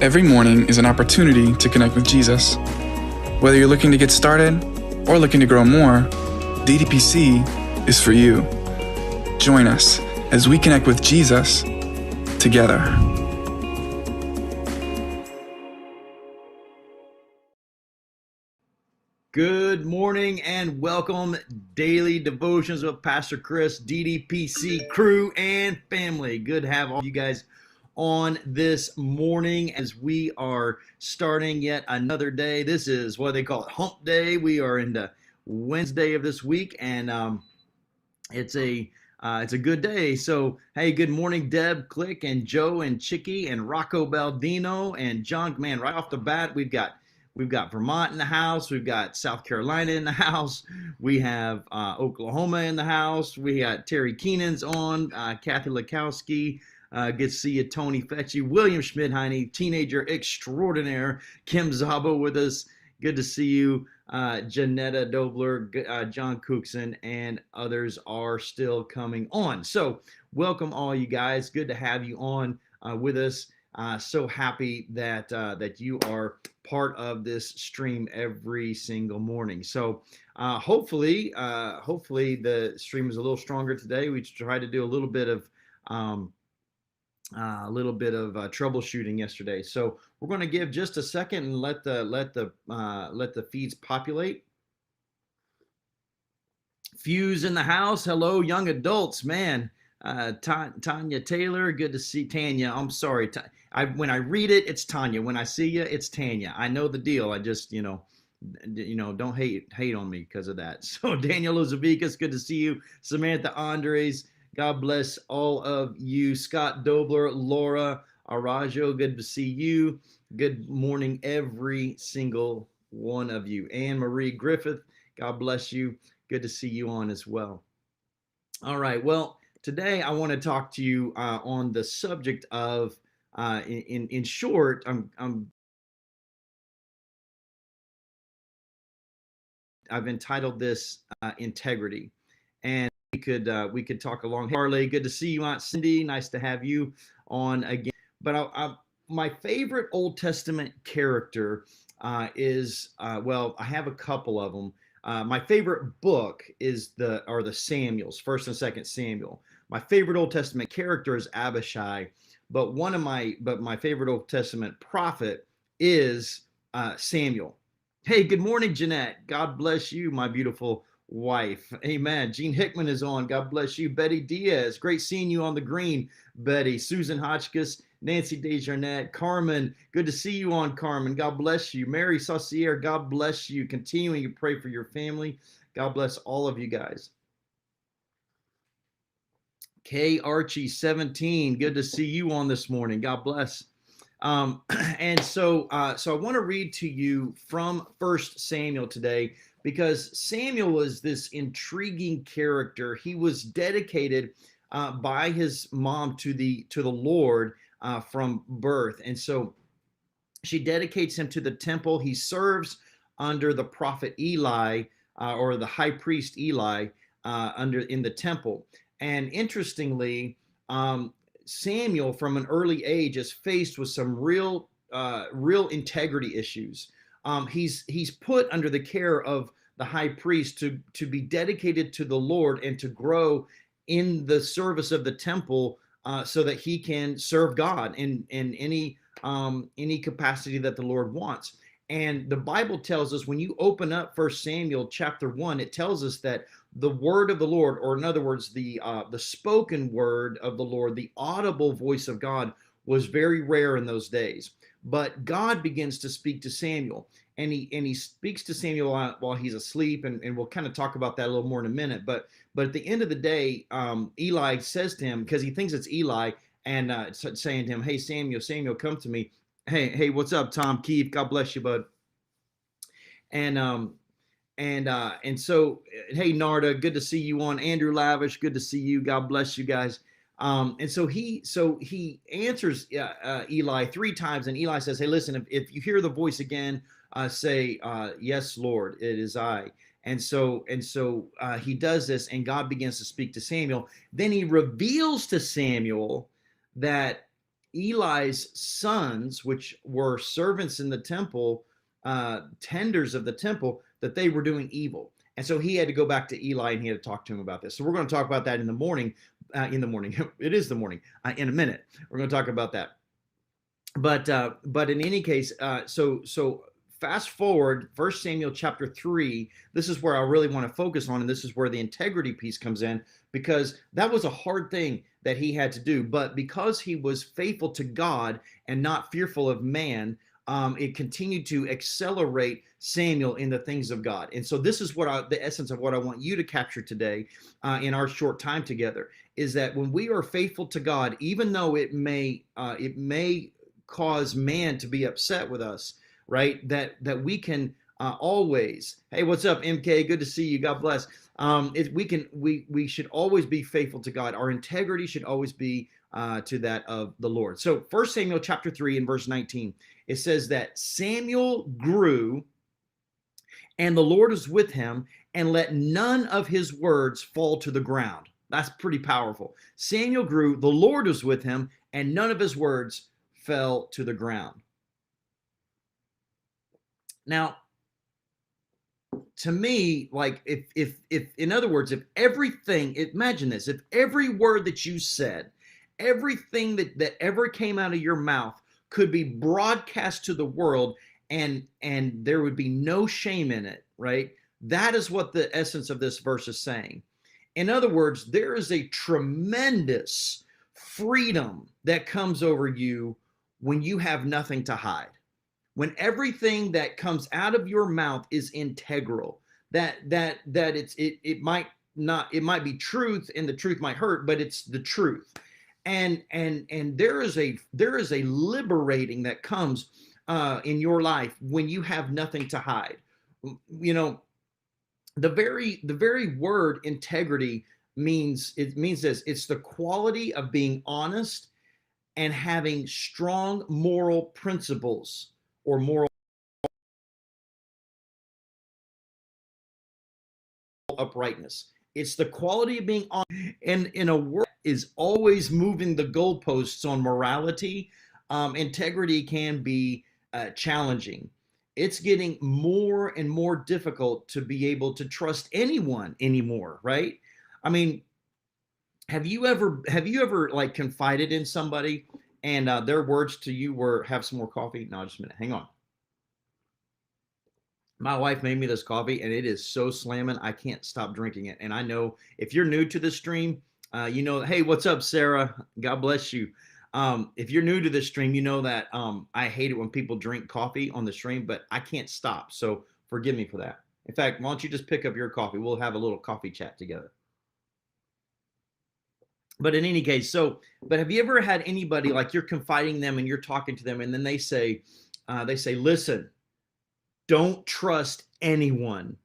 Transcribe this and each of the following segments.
Every morning is an opportunity to connect with Jesus. Whether you're looking to get started or looking to grow more, DDPC is for you. Join us as we connect with Jesus together. Good morning and welcome, Daily Devotions with Pastor Chris, DDPC crew and family. Good to have all of you guys on this morning as we are starting yet another day. This is what they call it, Hump Day. We are into Wednesday of this week, and it's a good day. So, hey, good morning, Deb, Click, and Joe, and Chicky, and Rocco Baldino, and John. Man, right off the bat, we've got Vermont in the house. We've got South Carolina in the house. We have Oklahoma in the house. We got Terry Keenan's on, Kathy Lakowski. Good to see you, Tony Fetchy, William Schmidheine, teenager extraordinaire, Kim Zabo with us. Good to see you, Janetta Dobler, John Cookson, and others are still coming on. So welcome all you guys. Good to have you on with us. So happy that you are part of this stream every single morning. So hopefully the stream is a little stronger today. We tried to do a little bit of troubleshooting yesterday. So we're going to give just a second and let the feeds populate. Fuse in the house. Hello, young adults, man. Tanya Taylor, good to see Tanya. I'm sorry. When I read it, it's Tanya. When I see you, it's Tanya. I know the deal. I just, don't hate on me because of that. So Daniel Ozavikas, good to see you. Samantha Andres, God bless all of you. Scott Dobler, Laura Arajo, good to see you. Good morning, every single one of you. Anne Marie Griffith, God bless you. Good to see you on as well. All right. Well, today I want to talk to you on the subject of, in short, I've entitled this integrity, and we could talk along. Hey, Harley, good to see you, Aunt Cindy. Nice to have you on again. But my favorite Old Testament character is well, I have a couple of them. My favorite book is the Samuels, 1st and 2nd Samuel. My favorite Old Testament character is Abishai, but my favorite Old Testament prophet is Samuel. Hey, good morning, Jeanette. God bless you, my beautiful wife. Amen. Gene Hickman is on. God bless you. Betty Diaz. Great seeing you on the green, Betty. Susan Hotchkiss, Nancy Desjardins, Carmen. Good to see you on, Carmen. God bless you. Mary Saucier. God bless you. Continuing to pray for your family. God bless all of you guys. Kay Archie 17. Good to see you on this morning. God bless. And so I want to read to you from 1 Samuel today, because Samuel was this intriguing character. He was dedicated by his mom to the Lord from birth, and so she dedicates him to the temple. He serves under the prophet Eli or the high priest Eli in the temple. And interestingly, Samuel, from an early age, is faced with some real integrity issues. He's put under the care of the high priest to be dedicated to the Lord and to grow in the service of the temple, so that he can serve God in any capacity that the Lord wants. And the Bible tells us, when you open up 1 Samuel chapter 1, it tells us that the word of the Lord, or in other words, the spoken word of the Lord, the audible voice of God, was very rare in those days. But God begins to speak to Samuel, and he speaks to Samuel while he's asleep, and we'll kind of talk about that a little more in a minute. But at the end of the day, Eli says to him, because he thinks it's Eli, and saying to him, "Hey, Samuel, come to me. Hey, what's up, Tom Keefe? God bless you, bud." And so, hey, Narda, good to see you on. Andrew Lavish, good to see you. God bless you guys. And so he answers Eli 3 times, and Eli says, "Hey, listen, if you hear the voice again, say, yes, Lord, it is I." And so he does this, and God begins to speak to Samuel. Then he reveals to Samuel that Eli's sons, which were servants in the temple, tenders of the temple, that they were doing evil. And so he had to go back to Eli and he had to talk to him about this. So we're going to talk about that in the morning. It is the morning. In a minute, we're going to talk about that. But in any case, so fast forward, 1 Samuel chapter 3. This is where I really want to focus on, and this is where the integrity piece comes in, because that was a hard thing that he had to do. But because he was faithful to God and not fearful of man, it continued to accelerate Samuel in the things of God. And so this is the essence of what I want you to capture today in our short time together, is that when we are faithful to God, even though it may cause man to be upset with us, right? That we can always, hey, what's up, MK? Good to see you. God bless. We should always be faithful to God. Our integrity should always be to that of the Lord. So 1 Samuel chapter 3 and verse 19, it says that Samuel grew and the Lord was with him and let none of his words fall to the ground. That's pretty powerful. Samuel grew, the Lord was with him, and none of his words fell to the ground. Now, to me, like if in other words, if everything, imagine this, if every word that you said, everything that ever came out of your mouth could be broadcast to the world and there would be no shame in it, right? That is what the essence of this verse is saying. In other words, there is a tremendous freedom that comes over you when you have nothing to hide. When everything that comes out of your mouth is integral, that it might be truth and the truth might hurt, but it's the truth. And there is a liberating that comes in your life when you have nothing to hide. You know, the very word integrity means this: it's the quality of being honest and having strong moral principles or moral uprightness. It's the quality of being honest. And in a world that is always moving the goalposts on morality, integrity can be challenging. It's getting more and more difficult to be able to trust anyone anymore, right? I mean, have you ever like confided in somebody and their words to you were, have some more coffee? No, just a minute. Hang on. My wife made me this coffee and it is so slamming, I can't stop drinking it. And I know if you're new to this stream, you know, hey, what's up, Sarah? God bless you. If you're new to this stream, you know that I hate it when people drink coffee on the stream, but I can't stop. So forgive me for that. In fact, why don't you just pick up your coffee? We'll have a little coffee chat together. But in any case, but have you ever had anybody like you're confiding them and you're talking to them and then they say, listen, don't trust anyone.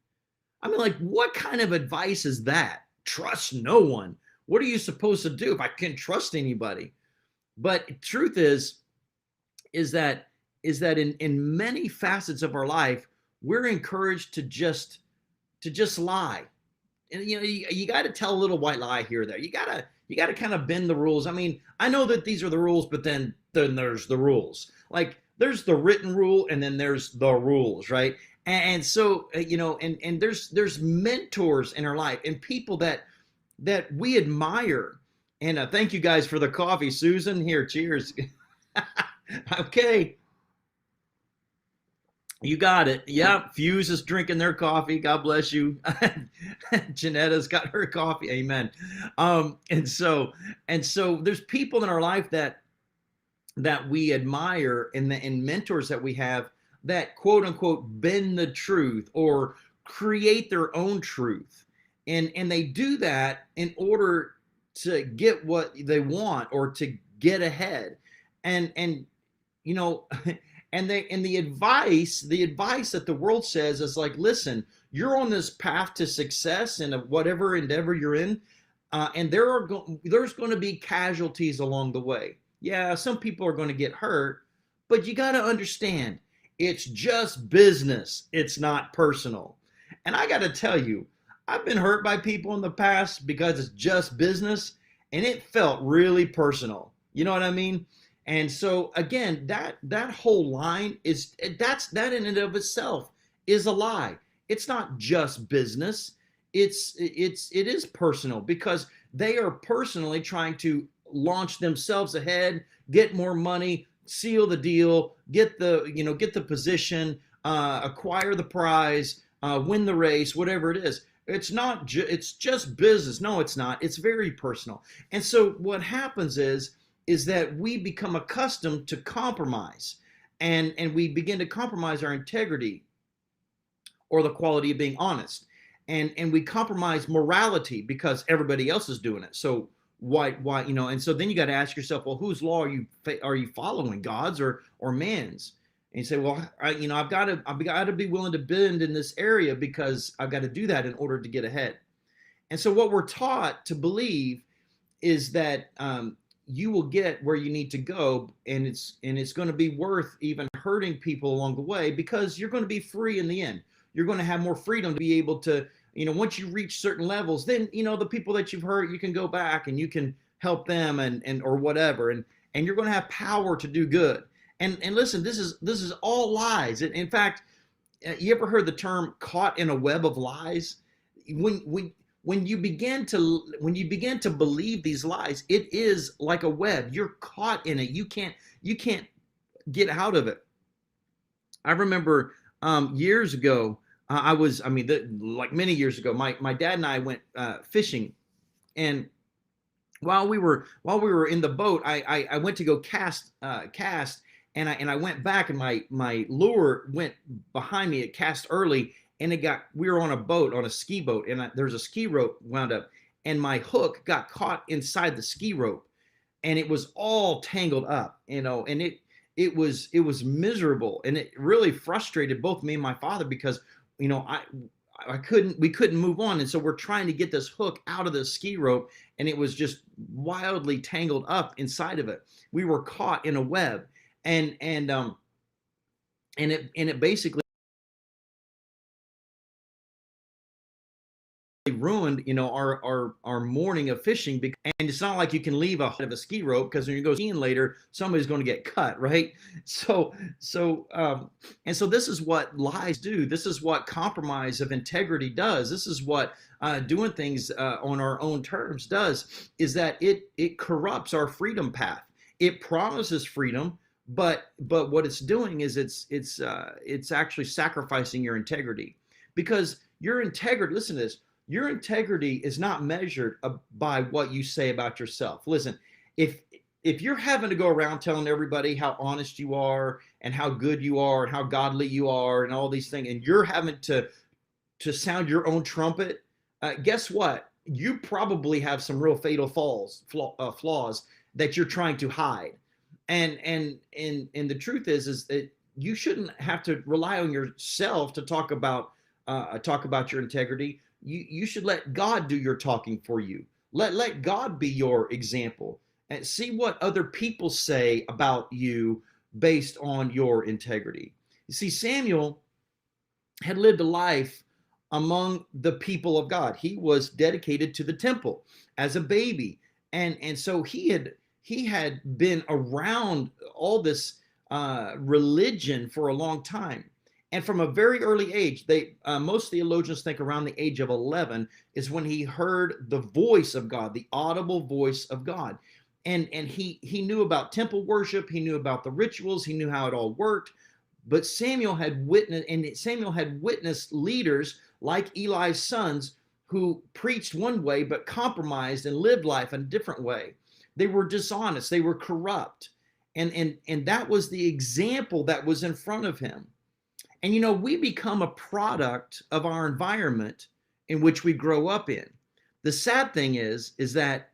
I mean, like, what kind of advice is that? Trust no one. What are you supposed to do if I can't trust anybody? But truth is that in many facets of our life, we're encouraged to just lie. And you know, you got to tell a little white lie here or there. You got to kind of bend the rules. I mean, I know that these are the rules, but then there's the rules. Like there's the written rule and then there's the rules, right? And so, you know, and there's mentors in our life and people that we admire. And thank you guys for the coffee, Susan. Here, cheers. Okay. You got it. Yep. Fuse is drinking their coffee. God bless you. Janetta's got her coffee. Amen. And so there's people in our life that we admire and mentors that we have that quote unquote bend the truth or create their own truth. And they do that in order to get what they want or to get ahead. And you know, and the advice that the world says is like, listen, you're on this path to success in whatever endeavor you're in, and there's going to be casualties along the way. Yeah, some people are going to get hurt, but you got to understand, it's just business. It's not personal. And I got to tell you, I've been hurt by people in the past because it's just business, and it felt really personal. You know what I mean? And so again, that whole line is that in and of itself is a lie. It's not just business. It is personal because they are personally trying to launch themselves ahead, get more money, seal the deal, get the position, acquire the prize, win the race, whatever it is. It's just business. No, it's not. It's very personal. And so what happens is that we become accustomed to compromise, and we begin to compromise our integrity or the quality of being honest. And we compromise morality because everybody else is doing it. So why and so then you got to ask yourself, well, whose law are you following, God's or man's? And you say, well, I've got to be willing to bend in this area because I've got to do that in order to get ahead. And so what we're taught to believe is that you will get where you need to go, and it's going to be worth even hurting people along the way because you're going to be free in the end. You're going to have more freedom to be able to, once you reach certain levels, then the people that you've hurt, you can go back and you can help them and or whatever, and you're going to have power to do good. And listen, this is all lies. In fact, you ever heard the term "caught in a web of lies"? When you begin to believe these lies, it is like a web. You're caught in it. You can't get out of it. I remember years ago, like many years ago, my dad and I went fishing, and while we were in the boat, I went to go cast, and I went back, and my lure went behind me. It cast early, and we were on a boat, on a ski boat, and there's a ski rope wound up, and my hook got caught inside the ski rope, and it was all tangled up, and it was miserable, and it really frustrated both me and my father because we couldn't move on, and so we're trying to get this hook out of the ski rope, and it was just wildly tangled up inside of it. We were caught in a web, and it basically ruined our morning of fishing. And it's not like you can leave a ski rope, because when you go skiing later, somebody's going to get cut, right? So this is what lies do. This is what compromise of integrity does. This is what doing things on our own terms does, is that it corrupts our freedom path. It promises freedom, but what it's doing is it's actually sacrificing your integrity, because your integrity, listen to this, your integrity is not measured by what you say about yourself. Listen, if you're having to go around telling everybody how honest you are and how good you are and how godly you are and all these things, and you're having to sound your own trumpet, guess what? You probably have some real fatal flaws that you're trying to hide. And the truth is that you shouldn't have to rely on yourself to talk about your integrity. You should let God do your talking for you. Let God be your example, and see what other people say about you based on your integrity. You see, Samuel had lived a life among the people of God. He was dedicated to the temple as a baby, and so he had been around all this religion for a long time. And from a very early age, most theologians think around the age of 11 is when he heard the voice of God, the audible voice of God. And he knew about temple worship, he knew about the rituals, he knew how it all worked. But Samuel had witnessed leaders like Eli's sons who preached one way but compromised and lived life in a different way. They were dishonest, they were corrupt. And that was the example that was in front of him. And we become a product of our environment in which we grow up in. The sad thing is that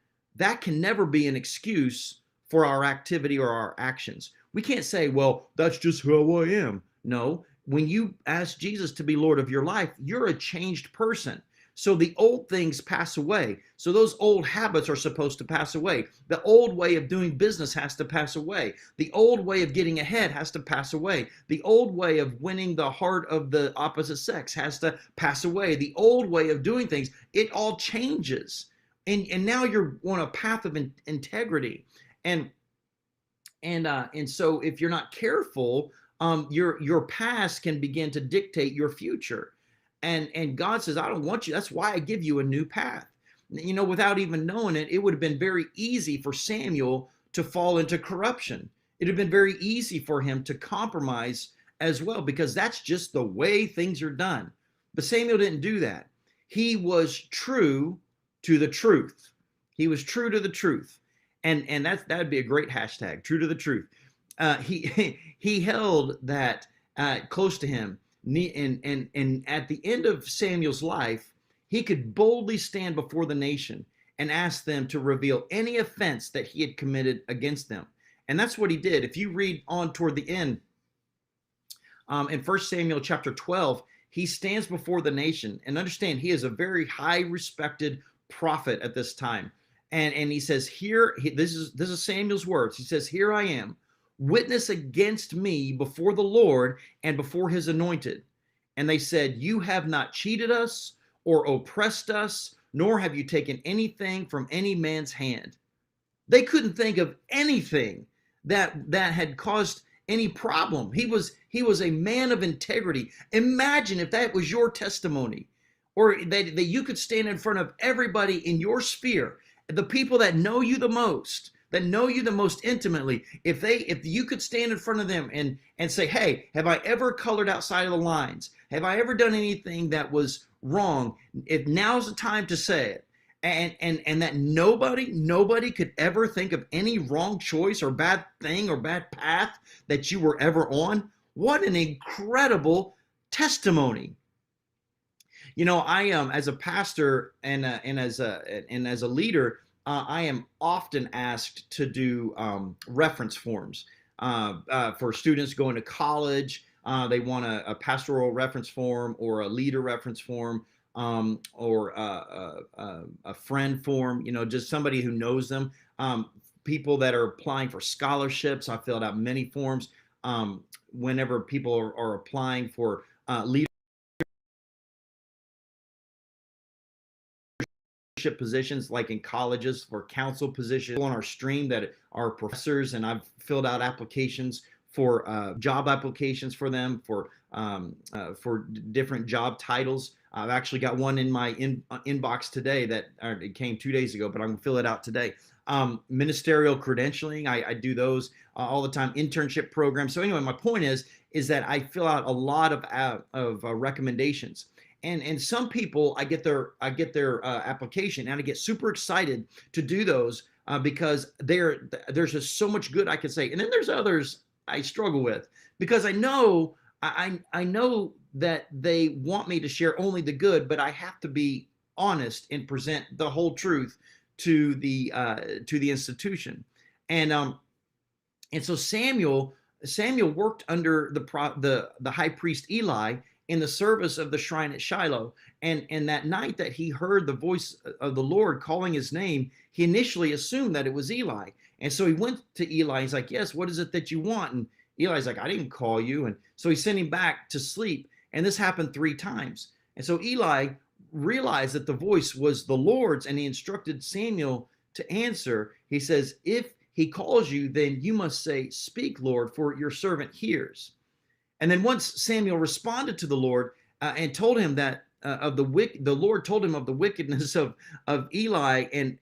can never be an excuse for our activity or our actions. We can't say, well, that's just who I am. No, when you ask Jesus to be Lord of your life, you're a changed person. So the old things pass away. So those old habits are supposed to pass away. The old way of doing business has to pass away. The old way of getting ahead has to pass away. The old way of winning the heart of the opposite sex has to pass away. The old way of doing things, it all changes. And now you're on a path of integrity. And And so if you're not careful, your past can begin to dictate your future. And God says, I don't want you. That's why I give you a new path. You know, without even knowing it, it would have been very easy for Samuel to fall into corruption. It would have been very easy for him to compromise as well, because that's just the way things are done. But Samuel didn't do that. He was true to the truth. He was true to the truth. And that'd be a great hashtag, true to the truth. He held that close to him. And at the end of Samuel's life, he could boldly stand before the nation and ask them to reveal any offense that he had committed against them. And that's what he did. If you read on toward the end, in 1 Samuel chapter 12, he stands before the nation. And understand, he is a very high respected prophet at this time. And he says, this is Samuel's words. He says, here I am, witness against me before the Lord and before his anointed. And they said, you have not cheated us or oppressed us, nor have you taken anything from any man's hand. They couldn't think of anything that had caused any problem. He was a man of integrity. Imagine if that was your testimony, or that you could stand in front of everybody in your sphere, the people that know you the most, intimately. If you could stand in front of them and say, hey, have I ever colored outside of the lines? Have I ever done anything that was wrong? If now's the time to say it. And that nobody could ever think of any wrong choice or bad thing or bad path that you were ever on. What an incredible testimony. You know, I am, as a pastor and as a leader, I am often asked to do reference forms for students going to college. They want a pastoral reference form or a leader reference form, or a friend form, you know, just somebody who knows them. People that are applying for scholarships, I filled out many forms. Whenever people are applying for leadership positions, like in colleges, for council positions on our stream that are professors, and I've filled out applications for job applications for them for different job titles. I've actually got one in my inbox today that it came 2 days ago, but I'm gonna fill it out today. Ministerial credentialing, I do those all the time. Internship programs. So anyway, my point is that I fill out a lot of recommendations. And some people, I get their application, and I get super excited to do those because there's just so much good I can say. And then there's others I struggle with, because I know that they want me to share only the good, but I have to be honest and present the whole truth to the institution. And so Samuel worked under the high priest Eli in the service of the shrine at Shiloh. And that night that he heard the voice of the Lord calling his name, he initially assumed that it was Eli. And so he went to Eli. He's like, yes, what is it that you want? And Eli's like, I didn't call you. And so he sent him back to sleep. And this happened 3 times. And so Eli realized that the voice was the Lord's, and he instructed Samuel to answer. He says, if he calls you, then you must say, speak, Lord, for your servant hears. And then once Samuel responded to the Lord and told him that the Lord told him of the wickedness of Eli and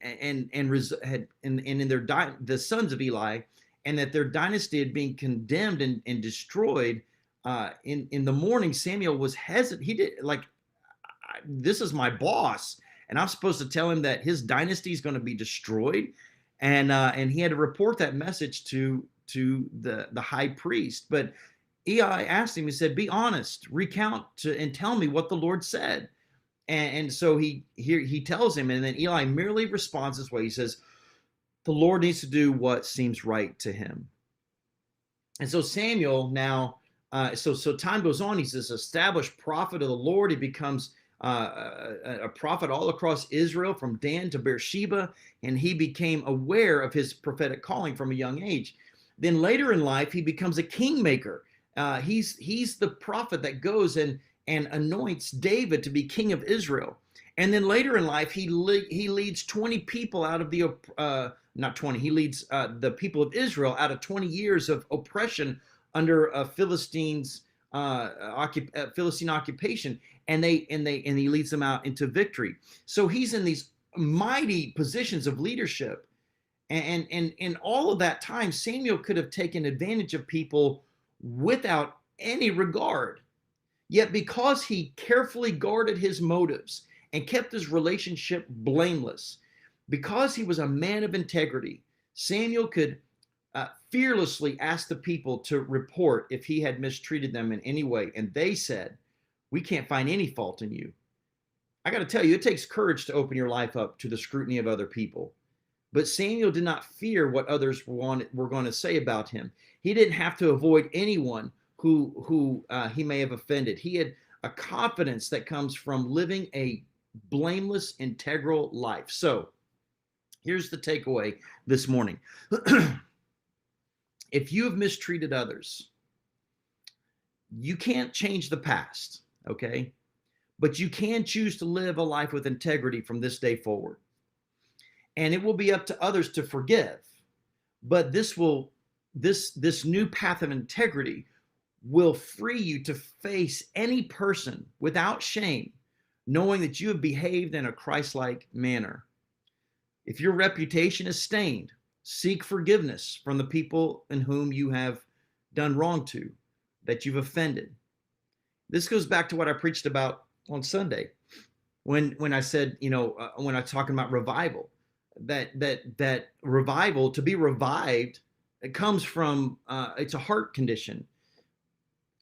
the sons of Eli, and that their dynasty had been condemned and destroyed. In the morning, Samuel was hesitant. He did, like, this is my boss, and I'm supposed to tell him that his dynasty is going to be destroyed, and he had to report that message to the high priest. But Eli asked him, he said, be honest, recount and tell me what the Lord said. And so he tells him, and then Eli merely responds this way. He says, the Lord needs to do what seems right to him. And so Samuel now, so time goes on. He's this established prophet of the Lord. He becomes a prophet all across Israel, from Dan to Beersheba, and he became aware of his prophetic calling from a young age. Then later in life, he becomes a kingmaker. He's the prophet that goes and anoints David to be king of Israel. And then later in life, he leads 20 people out of the, not 20, he leads the people of Israel out of 20 years of oppression under Philistine occupation. And he leads them out into victory. So he's in these mighty positions of leadership. And in all of that time, Samuel could have taken advantage of people without any regard. Yet because he carefully guarded his motives and kept his relationship blameless, because he was a man of integrity, Samuel could fearlessly ask the people to report if he had mistreated them in any way. And they said, "We can't find any fault in you." I got to tell you, it takes courage to open your life up to the scrutiny of other people. But Samuel did not fear what others were going to say about him. He didn't have to avoid anyone who he may have offended. He had a confidence that comes from living a blameless, integral life. So here's the takeaway this morning. If you have mistreated others, you can't change the past, okay? But you can choose to live a life with integrity from this day forward. And it will be up to others to forgive. But this new path of integrity will free you to face any person without shame, knowing that you have behaved in a Christ-like manner. If your reputation is stained, seek forgiveness from the people in whom you have done wrong to, that you've offended. This goes back to what I preached about on Sunday when I said, when I was talking about revival, that revival, to be revived, it comes from, it's a heart condition.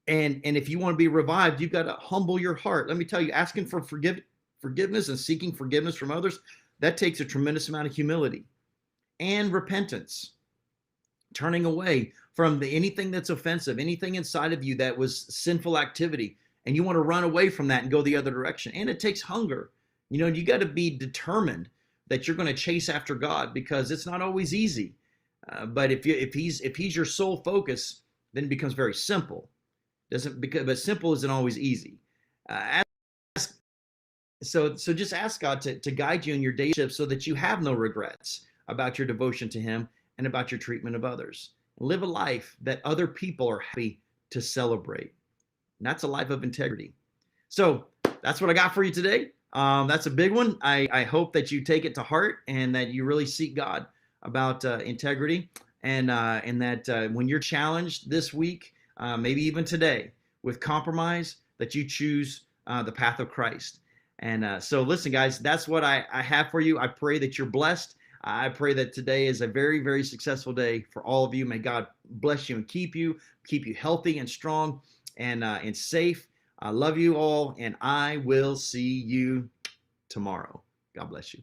And if you want to be revived, you've got to humble your heart. Let me tell you, asking for forgiveness and seeking forgiveness from others, that takes a tremendous amount of humility and repentance, turning away from anything that's offensive, anything inside of you that was sinful activity, and you want to run away from that and go the other direction. And it takes hunger. You got to be determined that you're going to chase after God, because it's not always easy. But if he's your sole focus, then it becomes very simple. But simple isn't always easy. So just ask God to guide you in your daily life so that you have no regrets about your devotion to him and about your treatment of others. Live a life that other people are happy to celebrate. And that's a life of integrity. So that's what I got for you today. That's a big one. I hope that you take it to heart and that you really seek God about integrity, and that when you're challenged this week, maybe even today, with compromise, that you choose the path of Christ. And so listen, guys, that's what I have for you. I pray that you're blessed. I pray that today is a very, very successful day for all of you. May God bless you and keep you healthy and strong and safe. I love you all, and I will see you tomorrow. God bless you.